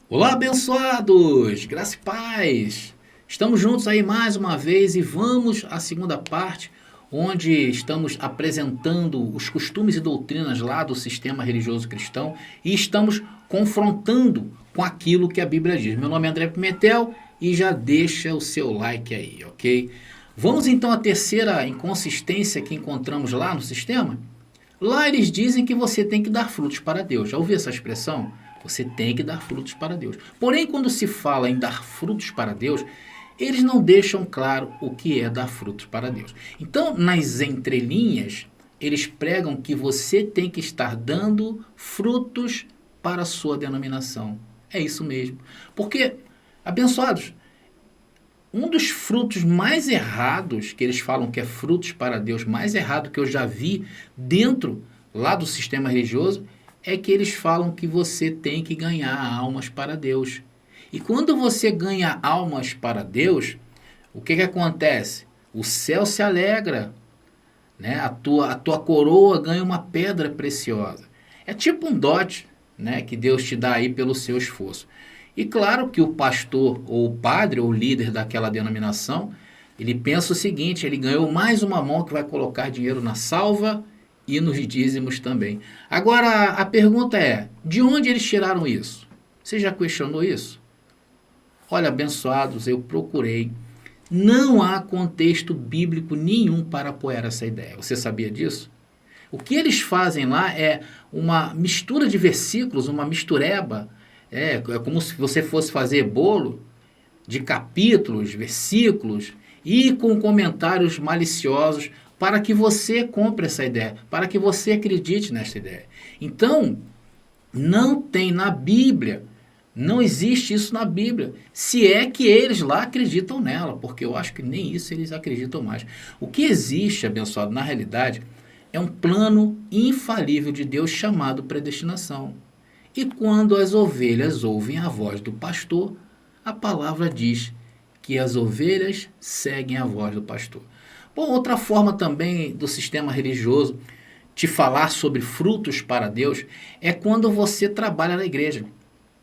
Olá, abençoados! Graça e paz! Estamos juntos aí mais uma vez e vamos à segunda parte, onde estamos apresentando os costumes e doutrinas lá do sistema religioso cristão e estamos confrontando com aquilo que a Bíblia diz. Meu nome é André Pimentel e já deixa o seu like aí, ok? Vamos então à terceira inconsistência que encontramos lá no sistema? Lá eles dizem que você tem que dar frutos para Deus. Já ouviu essa expressão? Você tem que dar frutos para Deus. Porém, quando se fala em dar frutos para Deus, eles não deixam claro o que é dar frutos para Deus. Então, nas entrelinhas, eles pregam que você tem que estar dando frutos para a sua denominação. É isso mesmo. Porque, abençoados, um dos frutos mais errados, que eles falam que é frutos para Deus, mais errado que eu já vi dentro lá do sistema religioso, é que eles falam que você tem que ganhar almas para Deus. E quando você ganha almas para Deus, o que acontece? O céu se alegra, né? A tua coroa ganha uma pedra preciosa. É tipo um dote, né, que Deus te dá aí pelo seu esforço. E claro que o pastor ou o padre ou o líder daquela denominação, ele pensa o seguinte, ele ganhou mais uma mão que vai colocar dinheiro na salva e nos dízimos também. Agora a pergunta é, de onde eles tiraram isso? Você já questionou isso? Olha, abençoados, eu procurei. Não há contexto bíblico nenhum para apoiar essa ideia. Você sabia disso? O que eles fazem lá é uma mistura de versículos, uma mistureba. É como se você fosse fazer bolo de capítulos, versículos e com comentários maliciosos para que você compre essa ideia, para que você acredite nessa ideia. Então, não tem na Bíblia, não existe isso na Bíblia. Se é que eles lá acreditam nela, porque eu acho que nem isso eles acreditam mais. O que existe, abençoado, na realidade, é um plano infalível de Deus chamado predestinação. E quando as ovelhas ouvem a voz do pastor, a palavra diz que as ovelhas seguem a voz do pastor. Bom, outra forma também do sistema religioso te falar sobre frutos para Deus é quando você trabalha na igreja. Não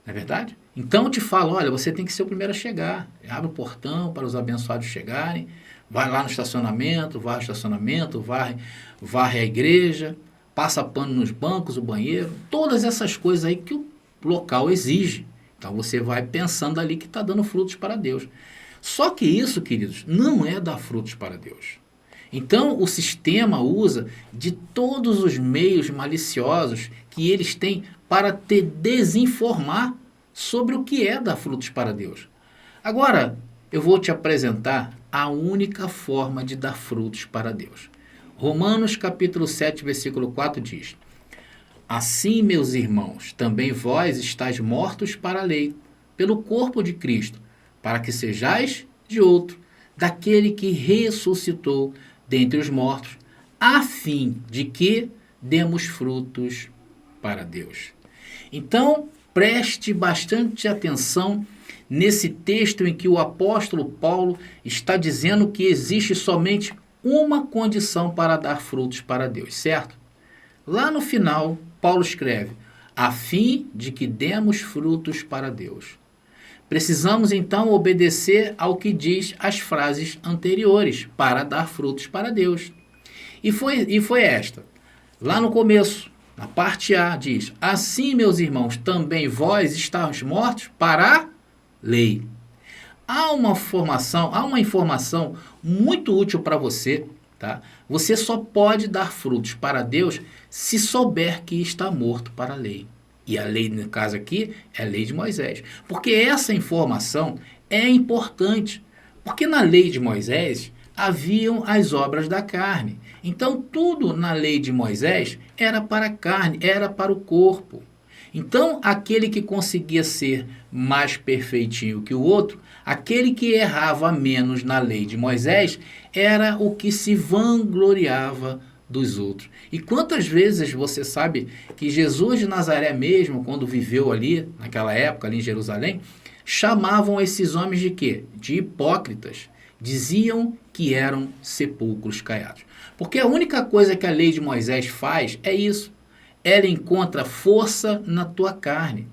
é verdade? Então eu te falo, olha, você tem que ser o primeiro a chegar. Abre o portão para os abençoados chegarem, vai lá no estacionamento, varre o estacionamento, varre a igreja, passa pano nos bancos, o banheiro, todas essas coisas aí que o local exige. Então você vai pensando ali que está dando frutos para Deus. Só que isso, queridos, não é dar frutos para Deus. Então o sistema usa de todos os meios maliciosos que eles têm para te desinformar sobre o que é dar frutos para Deus. Agora, eu vou te apresentar a única forma de dar frutos para Deus. Romanos capítulo 7, versículo 4 diz: Assim, meus irmãos, também vós estáis mortos para a lei, pelo corpo de Cristo, para que sejais de outro, daquele que ressuscitou dentre os mortos, a fim de que demos frutos para Deus. Então, preste bastante atenção nesse texto em que o apóstolo Paulo está dizendo que existe somente uma condição para dar frutos para Deus, certo? Lá no final, Paulo escreve: a fim de que demos frutos para Deus. Precisamos então obedecer ao que diz as frases anteriores para dar frutos para Deus. E foi esta. Lá no começo, na parte A, diz: Assim, meus irmãos, também vós estáis mortos para a lei. Há uma informação muito útil para você, tá? Você só pode dar frutos para Deus se souber que está morto para a lei. E a lei, no caso aqui, é a lei de Moisés. Porque essa informação é importante. Porque na lei de Moisés haviam as obras da carne. Então tudo na lei de Moisés era para a carne, era para o corpo. Então, aquele que conseguia ser mais perfeitinho que o outro, aquele que errava menos na lei de Moisés, era o que se vangloriava dos outros. E quantas vezes você sabe que Jesus de Nazaré mesmo, quando viveu ali, naquela época, ali em Jerusalém, chamavam esses homens de quê? De hipócritas. Diziam que eram sepulcros caiados. Porque a única coisa que a lei de Moisés faz é isso. Ela encontra força na tua carne.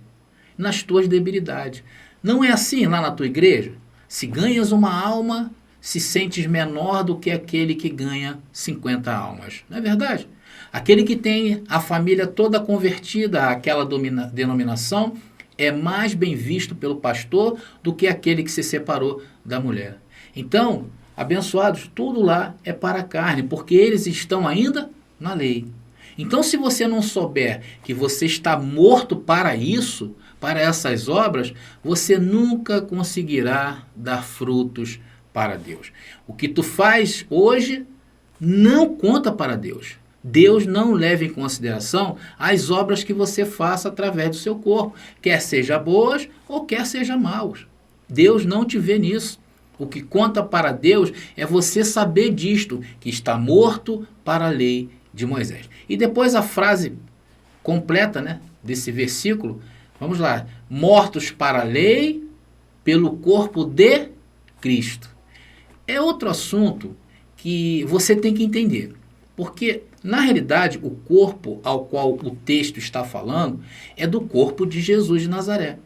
nas tuas debilidades. Não é assim lá na tua igreja? Se ganhas uma alma, se sentes menor do que aquele que ganha 50 almas. Não é verdade? Aquele que tem a família toda convertida àquela denominação é mais bem visto pelo pastor do que aquele que se separou da mulher. Então, abençoados, tudo lá é para a carne, porque eles estão ainda na lei. Então, se você não souber que você está morto para isso, para essas obras, você nunca conseguirá dar frutos para Deus. O que tu faz hoje não conta para Deus. Deus não leva em consideração as obras que você faça através do seu corpo, quer seja boas ou quer seja maus. Deus não te vê nisso. O que conta para Deus é você saber disto, que está morto para a lei de Moisés. E depois a frase completa, né, desse versículo, vamos lá, mortos para a lei pelo corpo de Cristo. É outro assunto que você tem que entender, porque na realidade o corpo ao qual o texto está falando é do corpo de Jesus de Nazaré.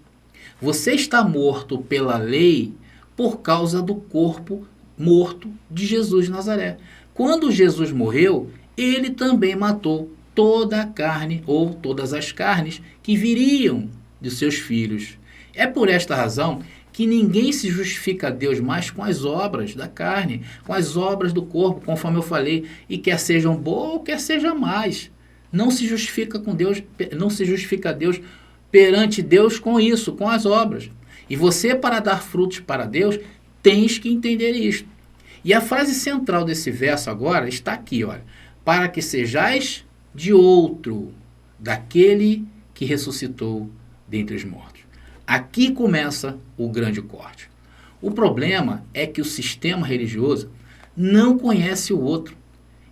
Você está morto pela lei por causa do corpo morto de Jesus de Nazaré. Quando Jesus morreu, ele também matou toda a carne ou todas as carnes que viriam de seus filhos. É por esta razão que ninguém se justifica a Deus mais com as obras da carne, com as obras do corpo, conforme eu falei, e quer sejam boas ou quer sejam más. Não se justifica com Deus, não se justifica a Deus perante Deus com isso, com as obras. E você, para dar frutos para Deus, tens que entender isto. E a frase central desse verso agora está aqui, olha. Para que sejais de outro, daquele que ressuscitou dentre os mortos. Aqui começa o grande corte. O problema é que o sistema religioso não conhece o outro.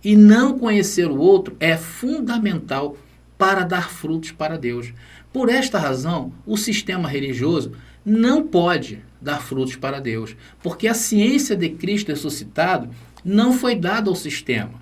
E não conhecer o outro é fundamental para dar frutos para Deus. Por esta razão, o sistema religioso não pode dar frutos para Deus, porque a ciência de Cristo ressuscitado não foi dada ao sistema.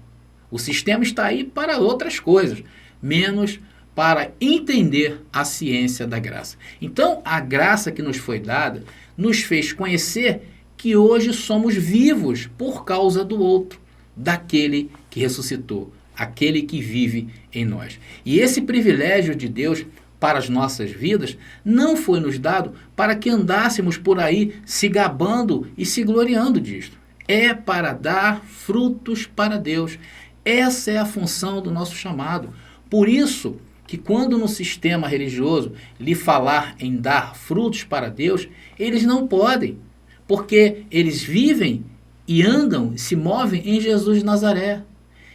O sistema está aí para outras coisas, menos para entender a ciência da graça. Então, a graça que nos foi dada nos fez conhecer que hoje somos vivos por causa do outro, daquele que ressuscitou, aquele que vive em nós. E esse privilégio de Deus para as nossas vidas não foi nos dado para que andássemos por aí se gabando e se gloriando disto. É para dar frutos para Deus. Essa é a função do nosso chamado. Por isso que quando no sistema religioso lhe falar em dar frutos para Deus, eles não podem, porque eles vivem e andam, se movem em Jesus de Nazaré.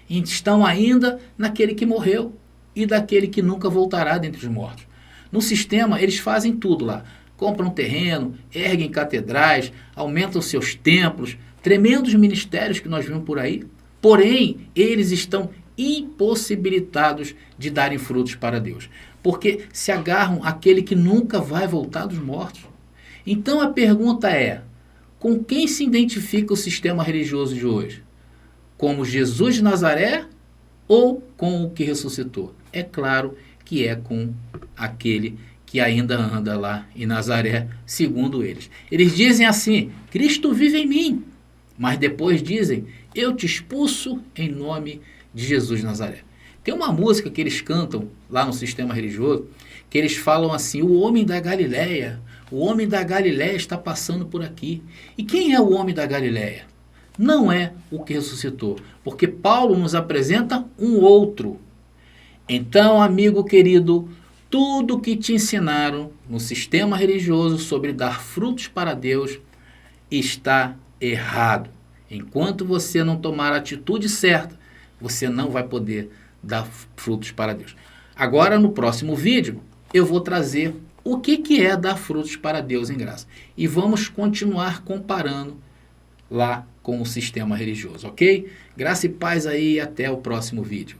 E estão ainda naquele que morreu e daquele que nunca voltará dentre os mortos. No sistema, eles fazem tudo lá. Compram terreno, erguem catedrais, aumentam seus templos, tremendos ministérios que nós vimos por aí. Porém, eles estão impossibilitados de darem frutos para Deus, porque se agarram àquele que nunca vai voltar dos mortos. Então a pergunta é, com quem se identifica o sistema religioso de hoje? Como Jesus de Nazaré ou com o que ressuscitou? É claro que é com aquele que ainda anda lá em Nazaré, segundo eles. Eles dizem assim, Cristo vive em mim, mas depois dizem, eu te expulso em nome de Jesus de Nazaré. Tem uma música que eles cantam lá no sistema religioso, que eles falam assim, o homem da Galileia está passando por aqui. E quem é o homem da Galileia? Não é o que ressuscitou, porque Paulo nos apresenta um outro. Então, amigo querido, tudo que te ensinaram no sistema religioso sobre dar frutos para Deus está errado. Enquanto você não tomar a atitude certa, você não vai poder dar frutos para Deus. Agora, no próximo vídeo, eu vou trazer o que é dar frutos para Deus em graça. E vamos continuar comparando lá com o sistema religioso, ok? Graça e paz aí e até o próximo vídeo.